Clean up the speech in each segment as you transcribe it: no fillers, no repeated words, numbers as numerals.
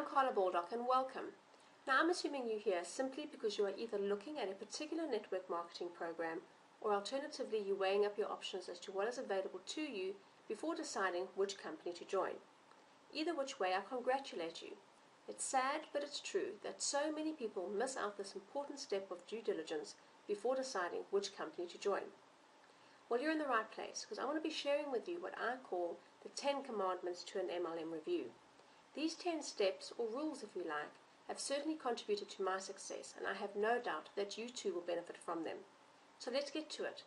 Carla Baldock and welcome. Now I'm assuming you're here simply because you are either looking at a particular network marketing program or alternatively you're weighing up your options as to what is available to you before deciding which company to join. Either which way, I congratulate you. It's sad, but it's true that so many people miss out this important step of due diligence before deciding which company to join. Well, you're in the right place because I want to be sharing with you what I call the 10 commandments to an MLM review. These 10 steps, or rules if you like, have certainly contributed to my success, and I have no doubt that you too will benefit from them. So let's get to it.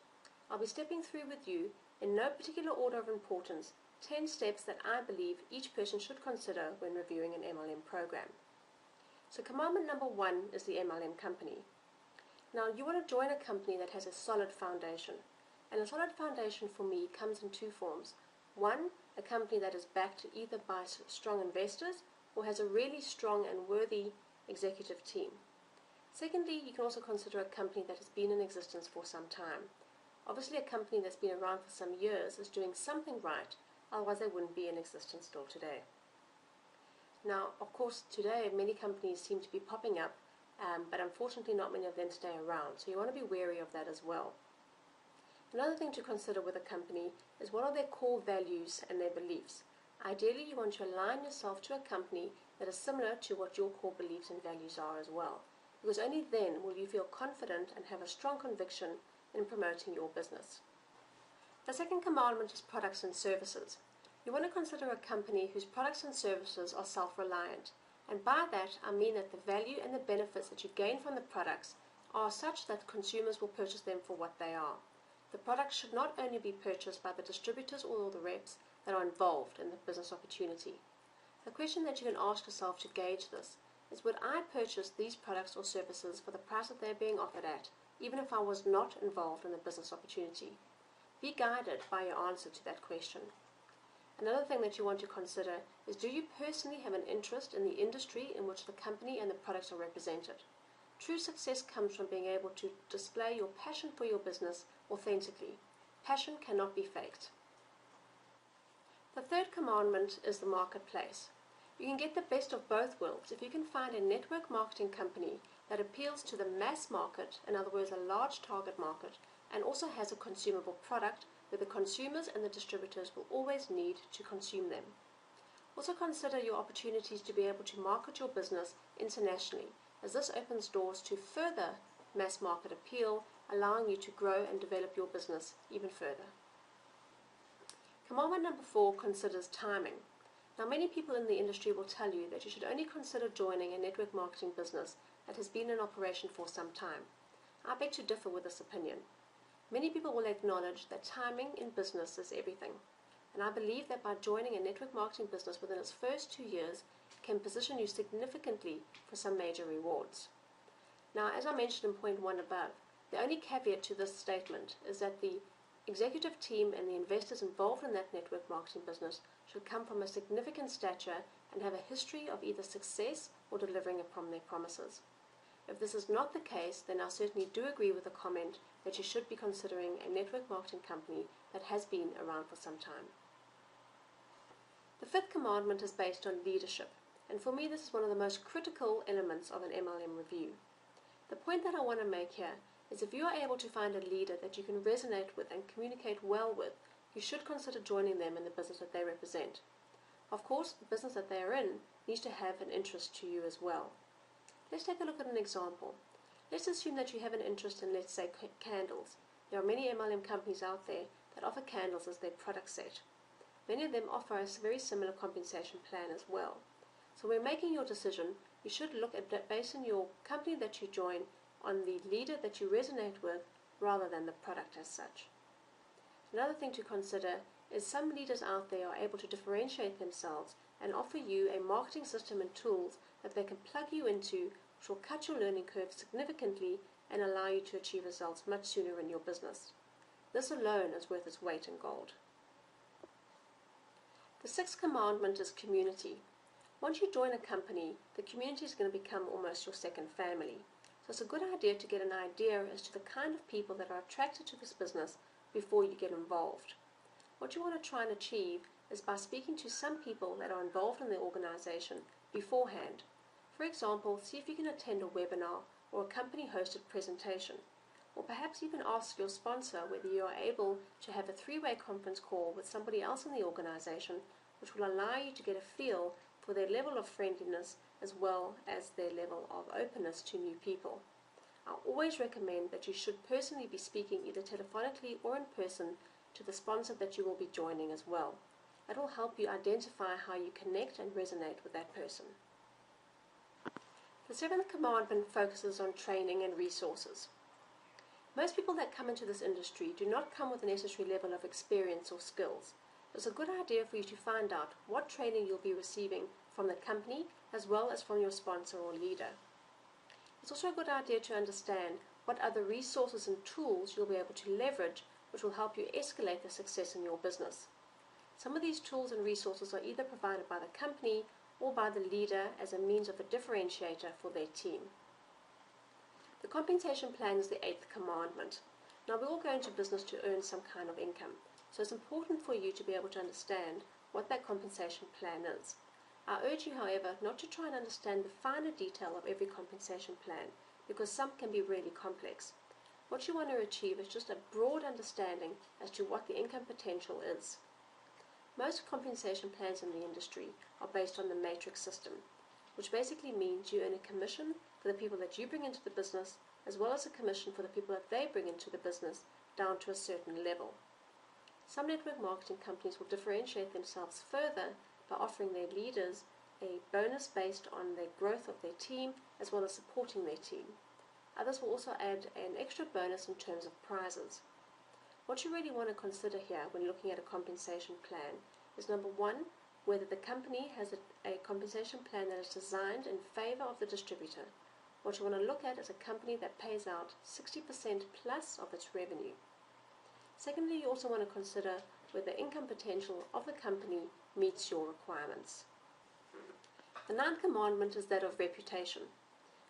I'll be stepping through with you, in no particular order of importance, 10 steps that I believe each person should consider when reviewing an MLM program. So commandment number 1 is the MLM company. Now you want to join a company that has a solid foundation. And a solid foundation for me comes in two forms. One, a company that is backed either by strong investors or has a really strong and worthy executive team. Secondly, you can also consider a company that has been in existence for some time. Obviously, a company that's been around for some years is doing something right, otherwise they wouldn't be in existence still today. Now, of course, today many companies seem to be popping up, but unfortunately not many of them stay around, so you want to be wary of that as well. Another thing to consider with a company is what are their core values and their beliefs. Ideally, you want to align yourself to a company that is similar to what your core beliefs and values are as well, because only then will you feel confident and have a strong conviction in promoting your business. The second commandment is products and services. You want to consider a company whose products and services are self-reliant, and by that I mean that the value and the benefits that you gain from the products are such that consumers will purchase them for what they are. The products should not only be purchased by the distributors or the reps that are involved in the business opportunity. The question that you can ask yourself to gauge this is, would I purchase these products or services for the price that they're being offered at, even if I was not involved in the business opportunity? Be guided by your answer to that question. Another thing that you want to consider is, do you personally have an interest in the industry in which the company and the products are represented? True success comes from being able to display your passion for your business authentically. Passion cannot be faked. The third commandment is the marketplace. You can get the best of both worlds if you can find a network marketing company that appeals to the mass market, in other words a large target market, and also has a consumable product where the consumers and the distributors will always need to consume them. Also consider your opportunities to be able to market your business internationally, as this opens doors to further mass market appeal, allowing you to grow and develop your business even further. Commandment number 4 considers timing. Now, many people in the industry will tell you that you should only consider joining a network marketing business that has been in operation for some time. I beg to differ with this opinion. Many people will acknowledge that timing in business is everything, and I believe that by joining a network marketing business within its first 2 years can position you significantly for some major rewards. Now, as I mentioned in point 1 above, the only caveat to this statement is that the executive team and the investors involved in that network marketing business should come from a significant stature and have a history of either success or delivering upon their promises. If this is not the case, then I certainly do agree with the comment that you should be considering a network marketing company that has been around for some time. The fifth commandment is based on leadership, and for me this is one of the most critical elements of an MLM review. The point that I want to make here is, if you are able to find a leader that you can resonate with and communicate well with, you should consider joining them in the business that they represent. Of course, the business that they are in needs to have an interest to you as well. Let's take a look at an example. Let's assume that you have an interest in, let's say, candles. There are many MLM companies out there that offer candles as their product set. Many of them offer a very similar compensation plan as well. So when making your decision, you should look at basing your company that you join on the leader that you resonate with rather than the product as such. Another thing to consider is some leaders out there are able to differentiate themselves and offer you a marketing system and tools that they can plug you into, which will cut your learning curve significantly and allow you to achieve results much sooner in your business. This alone is worth its weight in gold. The sixth commandment is community. Once you join a company, the community is going to become almost your second family. So it's a good idea to get an idea as to the kind of people that are attracted to this business before you get involved. What you want to try and achieve is by speaking to some people that are involved in the organization beforehand. For example, see if you can attend a webinar or a company-hosted presentation, or perhaps even ask your sponsor whether you are able to have a three-way conference call with somebody else in the organization, which will allow you to get a feel for their level of friendliness as well as their level of openness to new people. I always recommend that you should personally be speaking either telephonically or in person to the sponsor that you will be joining as well. That will help you identify how you connect and resonate with that person. The seventh commandment focuses on training and resources. Most people that come into this industry do not come with the necessary level of experience or skills. It's a good idea for you to find out what training you'll be receiving from the company as well as from your sponsor or leader. It's also a good idea to understand what other resources and tools you'll be able to leverage which will help you escalate the success in your business. Some of these tools and resources are either provided by the company or by the leader as a means of a differentiator for their team. The compensation plan is the eighth commandment. Now, we all go into business to earn some kind of income, so it's important for you to be able to understand what that compensation plan is. I urge you, however, not to try and understand the finer detail of every compensation plan, because some can be really complex. What you want to achieve is just a broad understanding as to what the income potential is. Most compensation plans in the industry are based on the matrix system, which basically means you earn a commission for the people that you bring into the business, as well as a commission for the people that they bring into the business down to a certain level. Some network marketing companies will differentiate themselves further by offering their leaders a bonus based on the growth of their team as well as supporting their team. Others will also add an extra bonus in terms of prizes. What you really want to consider here when looking at a compensation plan is number one, whether the company has a compensation plan that is designed in favor of the distributor. What you want to look at is a company that pays out 60% plus of its revenue. Secondly, you also want to consider whether the income potential of the company meets your requirements. The ninth commandment is that of reputation.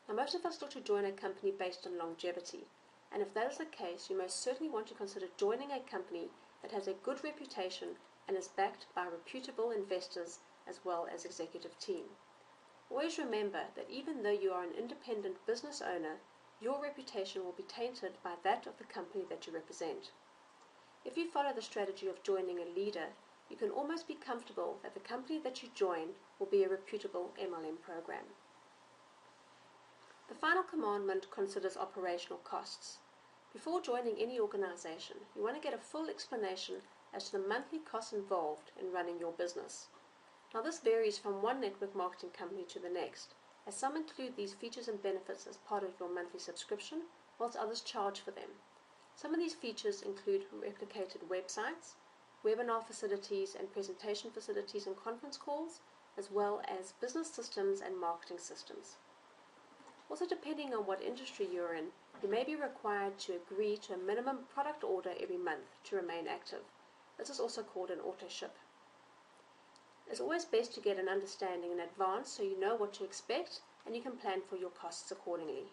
Now, most of us look to join a company based on longevity, and if that is the case, you most certainly want to consider joining a company that has a good reputation and is backed by reputable investors as well as executive team. Always remember that even though you are an independent business owner, your reputation will be tainted by that of the company that you represent. If you follow the strategy of joining a leader, you can almost be comfortable that the company that you join will be a reputable MLM program. The final commandment considers operational costs. Before joining any organization, you want to get a full explanation as to the monthly costs involved in running your business. Now, this varies from one network marketing company to the next, as some include these features and benefits as part of your monthly subscription, whilst others charge for them. Some of these features include replicated websites, webinar facilities and presentation facilities and conference calls, as well as business systems and marketing systems. Also, depending on what industry you're in, you may be required to agree to a minimum product order every month to remain active. This is also called an auto ship. It's always best to get an understanding in advance so you know what to expect and you can plan for your costs accordingly.